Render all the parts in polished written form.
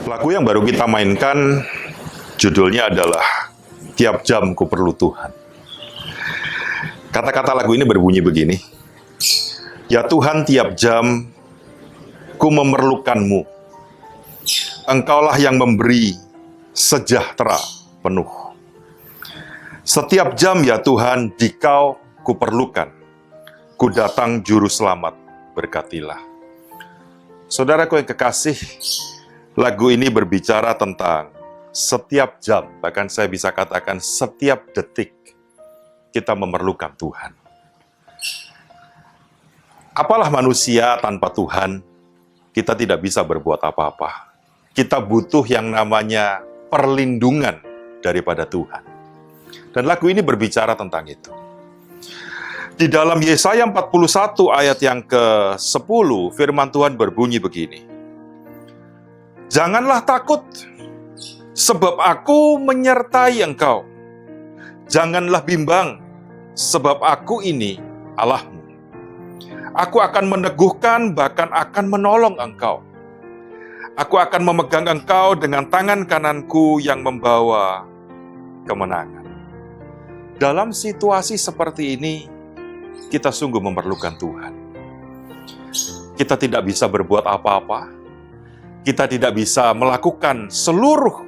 Lagu yang baru kita mainkan judulnya adalah Tiap Jam Ku Perlu Tuhan. Kata-kata lagu ini berbunyi begini. Ya Tuhan, tiap jam ku memerlukanmu. Engkaulah yang memberi sejahtera penuh. Setiap jam ya Tuhan, dikau ku perlukan. Ku datang juru selamat, berkatilah. Saudaraku yang kekasih, lagu ini berbicara tentang setiap jam, bahkan saya bisa katakan setiap detik kita memerlukan Tuhan. Apalah manusia tanpa Tuhan, kita tidak bisa berbuat apa-apa. Kita butuh yang namanya perlindungan daripada Tuhan. Dan lagu ini berbicara tentang itu. Di dalam Yesaya 41 ayat yang ke-10, firman Tuhan berbunyi begini. Janganlah takut, sebab aku menyertai engkau. Janganlah bimbang, sebab aku ini Allahmu. Aku akan meneguhkan, bahkan akan menolong engkau. Aku akan memegang engkau dengan tangan kananku yang membawa kemenangan. Dalam situasi seperti ini, kita sungguh memerlukan Tuhan. Kita tidak bisa berbuat apa-apa. Kita tidak bisa melakukan seluruh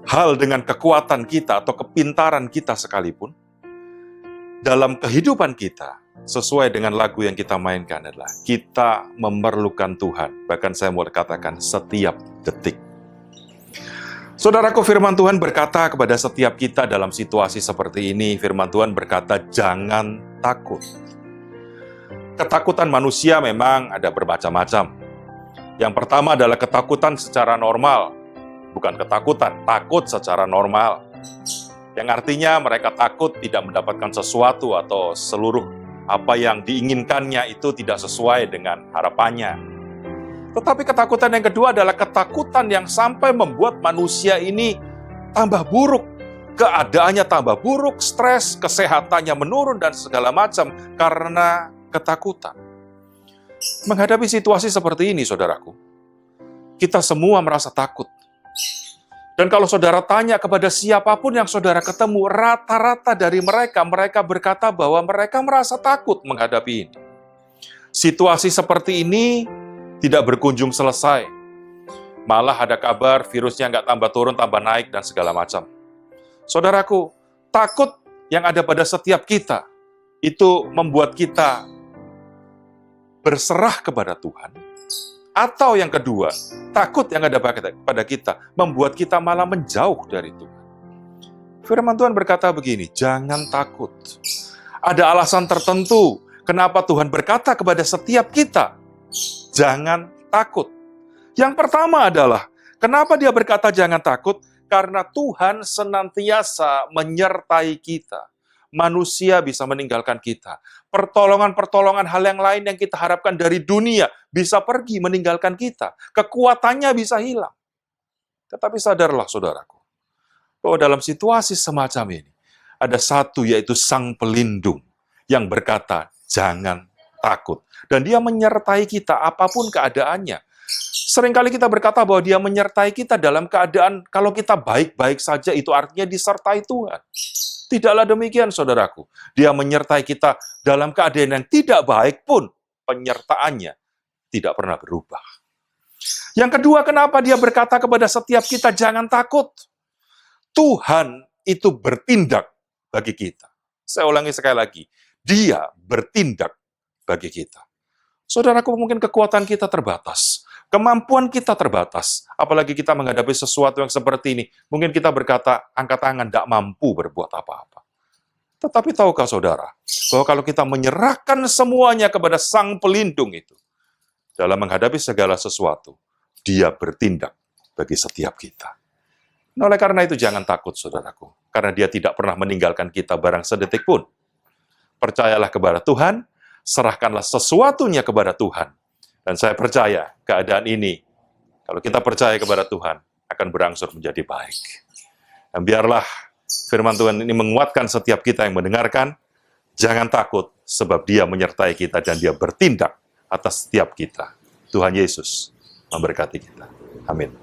hal dengan kekuatan kita atau kepintaran kita sekalipun. Dalam kehidupan kita, sesuai dengan lagu yang kita mainkan adalah kita memerlukan Tuhan. Bahkan saya mau katakan setiap detik. Saudaraku, firman Tuhan berkata kepada setiap kita dalam situasi seperti ini, firman Tuhan berkata, jangan takut. Ketakutan manusia memang ada bermacam-macam. Yang pertama adalah ketakutan secara normal, bukan ketakutan, takut secara normal. Yang artinya mereka takut tidak mendapatkan sesuatu atau seluruh apa yang diinginkannya itu tidak sesuai dengan harapannya. Tetapi ketakutan yang kedua adalah ketakutan yang sampai membuat manusia ini tambah buruk. Keadaannya tambah buruk, stres, kesehatannya menurun, dan segala macam karena ketakutan. Menghadapi situasi seperti ini, saudaraku, kita semua merasa takut. Dan kalau saudara tanya kepada siapapun yang saudara ketemu, rata-rata dari mereka berkata bahwa mereka merasa takut menghadapi ini. Situasi seperti ini tidak berkunjung selesai. Malah ada kabar virusnya nggak tambah turun, tambah naik, dan segala macam. Saudaraku, takut yang ada pada setiap kita, itu membuat kita berserah kepada Tuhan, atau yang kedua, takut yang ada pada kita, membuat kita malah menjauh dari Tuhan. Firman Tuhan berkata begini, jangan takut. Ada alasan tertentu kenapa Tuhan berkata kepada setiap kita, jangan takut. Yang pertama adalah, kenapa dia berkata jangan takut? Karena Tuhan senantiasa menyertai kita. Manusia bisa meninggalkan kita. Pertolongan-pertolongan hal yang lain yang kita harapkan dari dunia bisa pergi meninggalkan kita. Kekuatannya bisa hilang. Tetapi sadarlah saudaraku, bahwa dalam situasi semacam ini, ada satu yaitu Sang Pelindung yang berkata, jangan takut. Dan dia menyertai kita apapun keadaannya. Seringkali kita berkata bahwa dia menyertai kita dalam keadaan kalau kita baik-baik saja, itu artinya disertai Tuhan. Tidaklah demikian, saudaraku. Dia menyertai kita dalam keadaan yang tidak baik pun, penyertaannya tidak pernah berubah. Yang kedua, kenapa dia berkata kepada setiap kita, jangan takut. Tuhan itu bertindak bagi kita. Saya ulangi sekali lagi, dia bertindak bagi kita. Saudaraku, mungkin kekuatan kita terbatas, kemampuan kita terbatas, apalagi kita menghadapi sesuatu yang seperti ini. Mungkin kita berkata, angkat tangan, tidak mampu berbuat apa-apa. Tetapi tahukah saudara, bahwa kalau kita menyerahkan semuanya kepada Sang Pelindung itu, dalam menghadapi segala sesuatu, dia bertindak bagi setiap kita. Nah, oleh karena itu jangan takut, saudaraku. Karena dia tidak pernah meninggalkan kita barang sedetik pun. Percayalah kepada Tuhan, serahkanlah sesuatunya kepada Tuhan. Dan saya percaya keadaan ini, kalau kita percaya kepada Tuhan, akan berangsur menjadi baik. Dan biarlah firman Tuhan ini menguatkan setiap kita yang mendengarkan, jangan takut, sebab dia menyertai kita dan dia bertindak atas setiap kita. Tuhan Yesus memberkati kita. Amin.